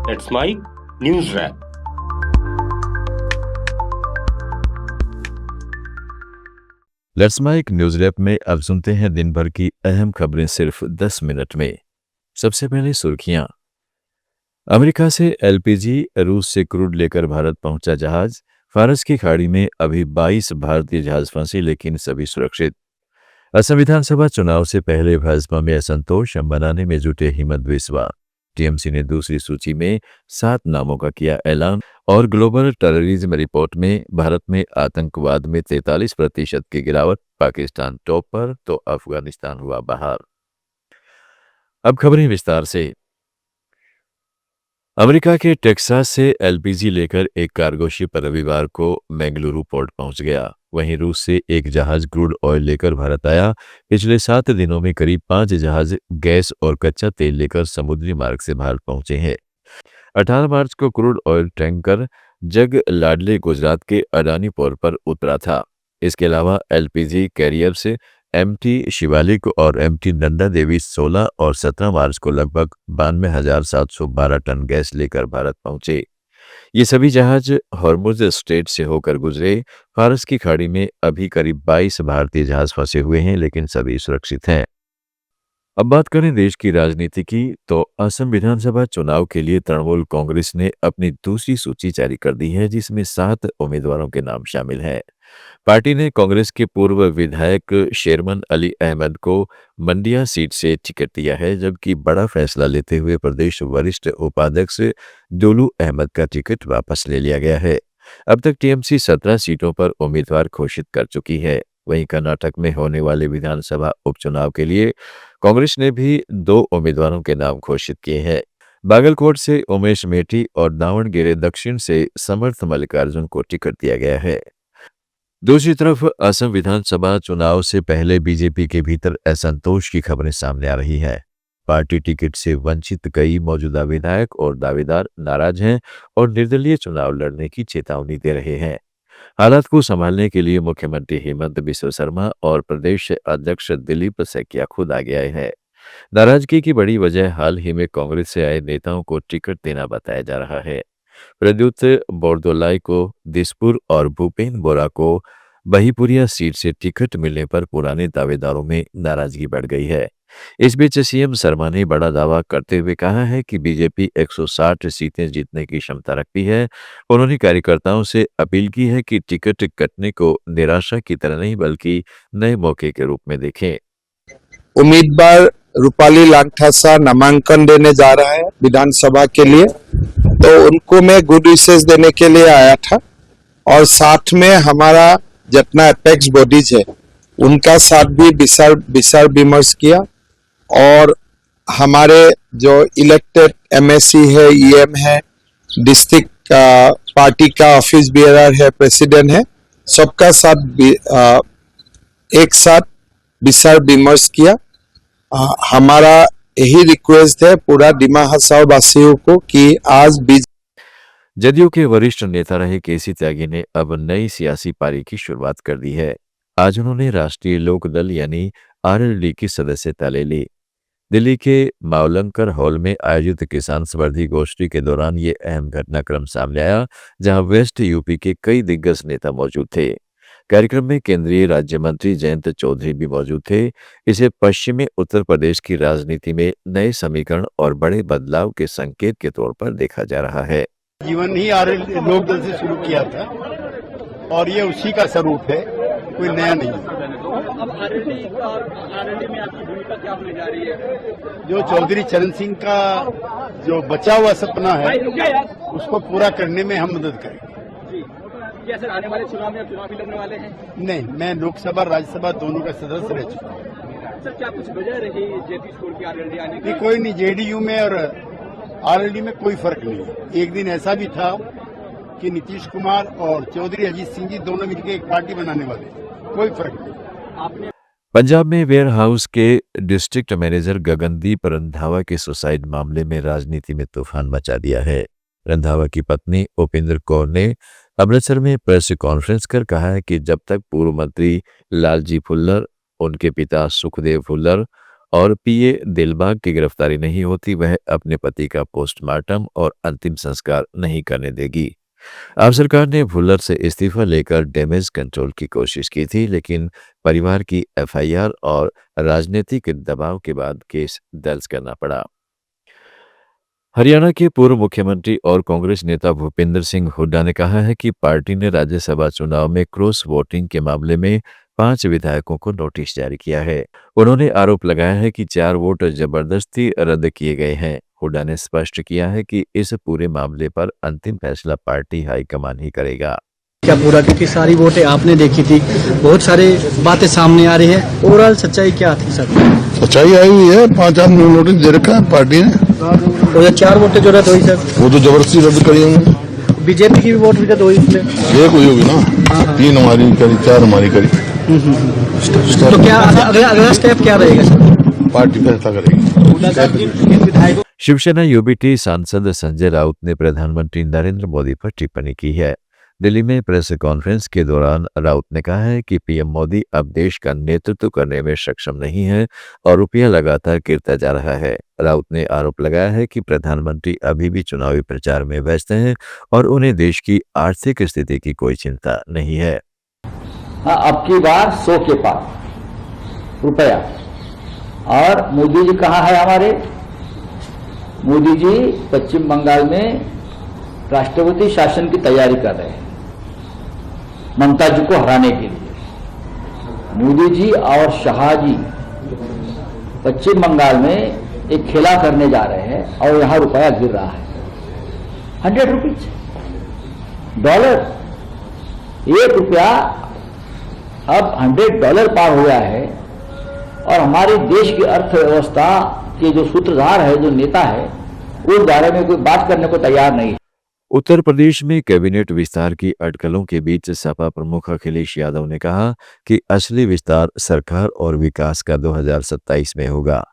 That's my news wrap. Let's mic news wrap में अब सुनते हैं दिन भर की अहम खबरें सिर्फ 10 मिनट में। सबसे पहले सुर्खियां। अमेरिका से एलपीजी, रूस से क्रूड लेकर भारत पहुंचा जहाज। फारस की खाड़ी में अभी 22 भारतीय जहाज फंसे लेकिन सभी सुरक्षित। असम विधानसभा चुनाव से पहले भाजपा में असंतोष मनाने में जुटे हिमंत बिस्वा। टीएमसी ने दूसरी सूची में 7 नामों का किया ऐलान। और ग्लोबल टेररिज्म रिपोर्ट में भारत में आतंकवाद में 43% की गिरावट। पाकिस्तान टॉप पर तो अफगानिस्तान हुआ बाहर। अब खबरें विस्तार से। अमेरिका के टेक्सास से एलपीजी लेकर एक कार्गो शिप रविवार को बेंगलुरु पोर्ट पहुंच गया। वहीं रूस से एक जहाज क्रूड ऑयल लेकर भारत आया। पिछले 7 दिनों में करीब 5 जहाज गैस और कच्चा तेल लेकर समुद्री मार्ग से भारत पहुंचे हैं। 18 मार्च को क्रूड ऑयल टैंकर जग लाडले गुजरात के अडानी पोर्ट पर उतरा था। इसके अलावा एलपीजी कैरियर से एमटी शिवालिक और एमटी नंदा देवी 16 और 17 मार्च को लगभग 92,712 टन गैस लेकर भारत पहुंचे। ये सभी जहाज हॉर्मुज स्ट्रेट से होकर गुजरे। फारस की खाड़ी में अभी करीब 22 भारतीय जहाज फंसे हुए हैं लेकिन सभी सुरक्षित हैं। अब बात करें देश की राजनीति की, तो असम विधानसभा चुनाव के लिए तृणमूल कांग्रेस ने अपनी दूसरी सूची जारी कर दी है जिसमें 7 उम्मीदवारों के नाम शामिल हैं। पार्टी ने कांग्रेस के पूर्व विधायक शेरमन अली अहमद को मंडिया सीट से टिकट दिया है, जबकि बड़ा फैसला लेते हुए प्रदेश वरिष्ठ उपाध्यक्ष डोलू अहमद का टिकट वापस ले लिया गया है। अब तक टीएमसी 17 सीटों पर उम्मीदवार घोषित कर चुकी है। वहीं कर्नाटक में होने वाले विधानसभा उपचुनाव के लिए कांग्रेस ने भी 2 उम्मीदवारों के नाम घोषित किए हैं। बागलकोट से उमेश मेठी और दावणगेरे दक्षिण से समर्थ मल्लिकार्जुन को टिकट दिया गया है। दूसरी तरफ असम विधानसभा चुनाव से पहले बीजेपी के भीतर असंतोष की खबरें सामने आ रही हैं। पार्टी टिकट से वंचित कई मौजूदा विधायक और दावेदार नाराज हैं और निर्दलीय चुनाव लड़ने की चेतावनी दे रहे हैं। हालात को संभालने के लिए मुख्यमंत्री हेमंत बिस्वा शर्मा और प्रदेश अध्यक्ष दिलीप सैकिया खुद आगे आए हैं। नाराजगी की बड़ी वजह हाल ही में कांग्रेस से आए नेताओं को टिकट देना बताया जा रहा है। प्रद्युत बोरदोलाई को दिसपुर और भूपेन बोरा को बहीपुरिया सीट से टिकट मिलने पर पुराने दावेदारों में नाराजगी बढ़ गई है। इस बीच सीएम शर्मा ने बड़ा दावा करते हुए कहा है कि बीजेपी 160 सीटें जीतने की क्षमता रखती है। उन्होंने कार्यकर्ताओं से अपील की है कि टिकट कटने को निराशा की तरह नहीं बल्कि नए मौके के रूप में देखें। उम्मीदवार रूपाली लांगठासा नामांकन देने जा रहा है विधानसभा के लिए, तो उनको मैं गुड विशेष देने के लिए आया था और साथ में हमारा जितना एपेक्स बॉडीज है उनका साथ भी विचार विमर्श किया और हमारे जो इलेक्टेड एमएससी है, ईएम है, डिस्ट्रिक्ट पार्टी का ऑफिस बेयरर है, प्रेसिडेंट है, सबका साथ एक साथ विचार विमर्श किया। हमारा यही रिक्वेस्ट है पूरा डिमा हसाओ वासियों को कि आज जदयू के वरिष्ठ नेता रहे केसी त्यागी ने अब नई सियासी पारी की शुरुआत कर दी है। आज उन्होंने राष्ट्रीय लोक दल यानी आरएलडी की सदस्यता ले ली। दिल्ली के मावलंकर हॉल में आयोजित किसान समृद्धि गोष्ठी के दौरान ये अहम घटनाक्रम सामने आया, जहां वेस्ट यूपी के कई दिग्गज नेता मौजूद थे। कार्यक्रम में केंद्रीय राज्य मंत्री जयंत चौधरी भी मौजूद थे। इसे पश्चिमी उत्तर प्रदेश की राजनीति में नए समीकरण और बड़े बदलाव के संकेत के तौर पर देखा जा रहा है। जीवन ही लोक दल से शुरू किया था और ये उसी का स्वरूप है, कोई नया नहीं। अब आरएलडी में आपकी भूमिका क्या होने जा रही है? जो चौधरी चरण सिंह का जो बचा हुआ सपना है उसको पूरा करने में हम मदद करेंगे। क्या सर आने वाले चुनाव में आप चुनाव भी लड़ने वाले हैं? नहीं, मैं लोकसभा राज्यसभा दोनों का सदस्य रह चुका हूँ। सर क्या कुछ वजह रही जेपी स्कूल की आरएलडी आने की? कोई नहीं, जेडीयू में और आरएलडी में कोई फर्क नहीं है। एक दिन ऐसा भी था कि नीतीश कुमार और चौधरी अजीत सिंह जी दोनों मिलकर एक पार्टी बनाने वाले, कोई फर्क नहीं। पंजाब में वेयर हाउस के डिस्ट्रिक्ट मैनेजर गगनदीप रंधावा के सुसाइड मामले में राजनीति में तूफान मचा दिया है। रंधावा की पत्नी उपेंद्र कौर ने अमृतसर में प्रेस कॉन्फ्रेंस कर कहा है कि जब तक पूर्व मंत्री लालजी फुल्लर, उनके पिता सुखदेव फुल्लर और पीए दिलबाग की गिरफ्तारी नहीं होती, वह अपने पति का पोस्टमार्टम और अंतिम संस्कार नहीं करने देगी। अब सरकार ने भुल्लर से इस्तीफा लेकर डैमेज कंट्रोल की कोशिश की थी, लेकिन परिवार की एफआईआर और राजनीतिक दबाव के बाद केस दर्ज करना पड़ा। हरियाणा के पूर्व मुख्यमंत्री और कांग्रेस नेता भूपेंद्र सिंह हुड्डा ने कहा है कि पार्टी ने राज्यसभा चुनाव में क्रॉस वोटिंग के मामले में 5 विधायकों को नोटिस जारी किया है। उन्होंने आरोप लगाया है कि 4 वोट जबरदस्ती रद्द किए गए हैं। हुड्डा ने स्पष्ट किया है कि इस पूरे मामले पर अंतिम फैसला पार्टी हाईकमान ही करेगा। क्या पूरा, क्योंकि सारी वोटें आपने देखी थी, बहुत सारी बातें सामने आ रही है, ओवरऑल सच्चाई क्या थी सर? सच्चाई आई हुई है, 5 आदमी नोटिस दे रखा है पार्टी ने। और 4 वोटें जो रद्द हुई सर, वो तो जबरदस्ती रद्द करी होंगे। बीजेपी की भी वोट रद्द हुई इसमें, एक हुई होगी ना, 3 हमारी करी, 4 हमारी करी। तो क्या अगला स्टेप क्या रहेगा सर? पार्टी फैसला करेगी। शिवसेना यूबीटी सांसद संजय राउत ने प्रधानमंत्री नरेंद्र मोदी पर टिप्पणी की है। दिल्ली में प्रेस कॉन्फ्रेंस के दौरान राउत ने कहा है कि पीएम मोदी अब देश का नेतृत्व करने में सक्षम नहीं है और रुपया लगातार गिरता जा रहा है। राउत ने आरोप लगाया है कि प्रधानमंत्री अभी भी चुनावी प्रचार में व्यस्त हैं और उन्हें देश की आर्थिक स्थिति की कोई चिंता नहीं है। अब की बार 100 के पार रुपया, और मोदी जी कहाँ है हमारे? मोदी जी पश्चिम बंगाल में राष्ट्रपति शासन की तैयारी कर रहे हैं ममता जी को हराने के लिए। मोदी जी और शाह जी पश्चिम बंगाल में एक खेला करने जा रहे हैं और यहां रुपया गिर रहा है। 100 रुपीज डॉलर, ₹1 अब $100 पार हो गया है। और हमारे देश की अर्थव्यवस्था के जो सूत्रधार है, जो नेता है, उस बारे में कोई बात करने को तैयार नहीं है। उत्तर प्रदेश में कैबिनेट विस्तार की अटकलों के बीच सपा प्रमुख अखिलेश यादव ने कहा कि असली विस्तार सरकार और विकास का 2027 में होगा।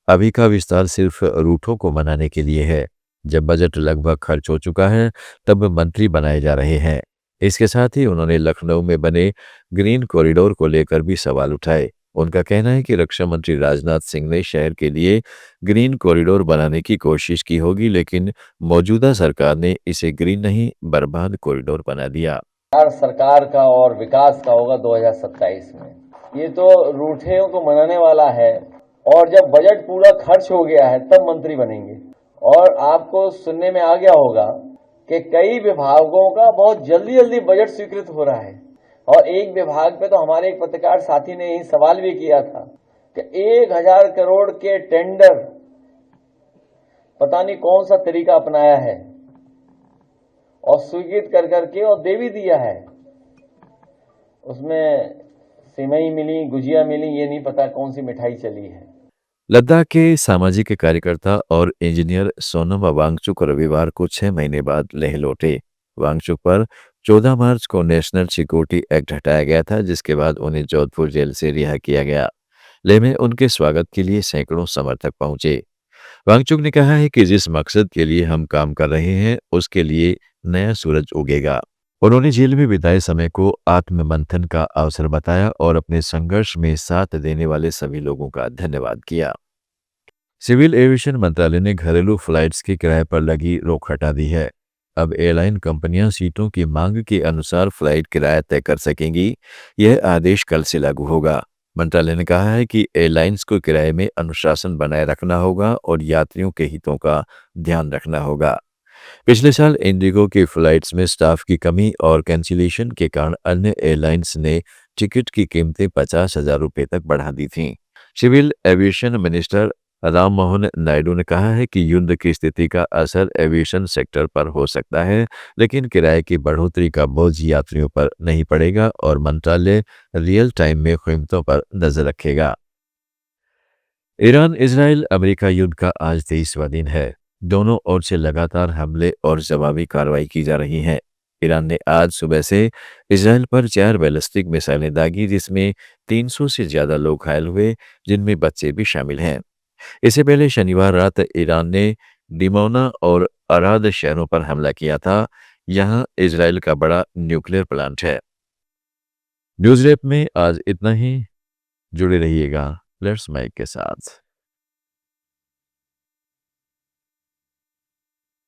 अभी का विस्तार सिर्फ रूठों को मनाने के लिए है। जब बजट लगभग खर्च हो चुका है तब मंत्री बनाए जा रहे हैं। इसके साथ ही उन्होंने लखनऊ में बने ग्रीन कॉरिडोर को लेकर भी सवाल उठाए। उनका कहना है कि रक्षा मंत्री राजनाथ सिंह ने शहर के लिए ग्रीन कॉरिडोर बनाने की कोशिश की होगी, लेकिन मौजूदा सरकार ने इसे ग्रीन नहीं बर्बाद कॉरिडोर बना दिया। सरकार का और विकास का होगा 2027 में। ये तो रूठेयों को मनाने वाला है, और जब बजट पूरा खर्च हो गया है तब मंत्री बनेंगे। और आपको सुनने में आ गया होगा कि कई विभागों का बहुत जल्दी बजट स्वीकृत हो रहा है। और एक विभाग पे तो हमारे एक पत्रकार साथी ने यही सवाल भी किया था कि 1000 करोड़ के टेंडर, पता नहीं कौन सा तरीका अपनाया है, और स्वीकृत कर करके और दे भी दिया है। उसमें सिमई मिली, गुजिया मिली, ये नहीं पता कौन सी मिठाई चली है। लद्दाख के सामाजिक कार्यकर्ता और इंजीनियर सोनम वांगचुक रविवार को 6 महीने बाद लेह लौटे। वांगचुक पर 14 मार्च को नेशनल सिक्योरिटी एक्ट हटाया गया था, जिसके बाद उन्हें जोधपुर जेल से रिहा किया गया। लेह में उनके स्वागत के लिए सैकड़ों समर्थक पहुंचे। वांगचुक ने कहा है कि जिस मकसद के लिए हम काम कर रहे हैं उसके लिए नया सूरज उगेगा। उन्होंने जेल में बिताए समय को आत्ममंथन का अवसर बताया और अपने संघर्ष में साथ देने वाले सभी लोगों का धन्यवाद किया। सिविल एविएशन मंत्रालय ने घरेलू फ्लाइट्स के किराए पर लगी रोक हटा दी है। अब एयरलाइन कंपनियां सीटों की मांग के अनुसार फ्लाइट किराया तय कर सकेंगी। यह आदेश कल से लागू होगा। मंत्रालय ने कहा है कि एयरलाइंस को किराए में अनुशासन बनाए रखना होगा और यात्रियों के हितों का ध्यान रखना होगा। पिछले साल इंडिगो की फ्लाइट्स में स्टाफ की कमी और कैंसिलेशन के कारण अन्य एयरलाइंस ने टिकट की कीमतें 50,000 रुपये तक बढ़ा दी थीं। Civil aviation minister Ram Mohan Naidu ने कहा है कि युद्ध की स्थिति का असर एविएशन सेक्टर पर हो सकता है, लेकिन किराए की बढ़ोतरी का बोझ यात्रियों पर नहीं पड़ेगा और मंत्रालय रियल टाइम में कीमतों पर नजर रखेगा। ईरान इजराइल अमेरिका युद्ध का आज 23वां दिन है। दोनों ओर से लगातार हमले और जवाबी कार्रवाई की जा रही है। ईरान ने आज सुबह से इजराइल पर 4 बैलिस्टिक मिसाइलें दागी, जिसमें 300 से ज्यादा लोग घायल हुए, जिनमें बच्चे भी शामिल हैं। इससे पहले शनिवार रात ईरान ने डिमोना और अराद शहरों पर हमला किया था। यहां इजराइल का बड़ा न्यूक्लियर प्लांट है। न्यूज़ रैप में आज इतना ही। जुड़े रहिएगा लेट्स माइक के साथ।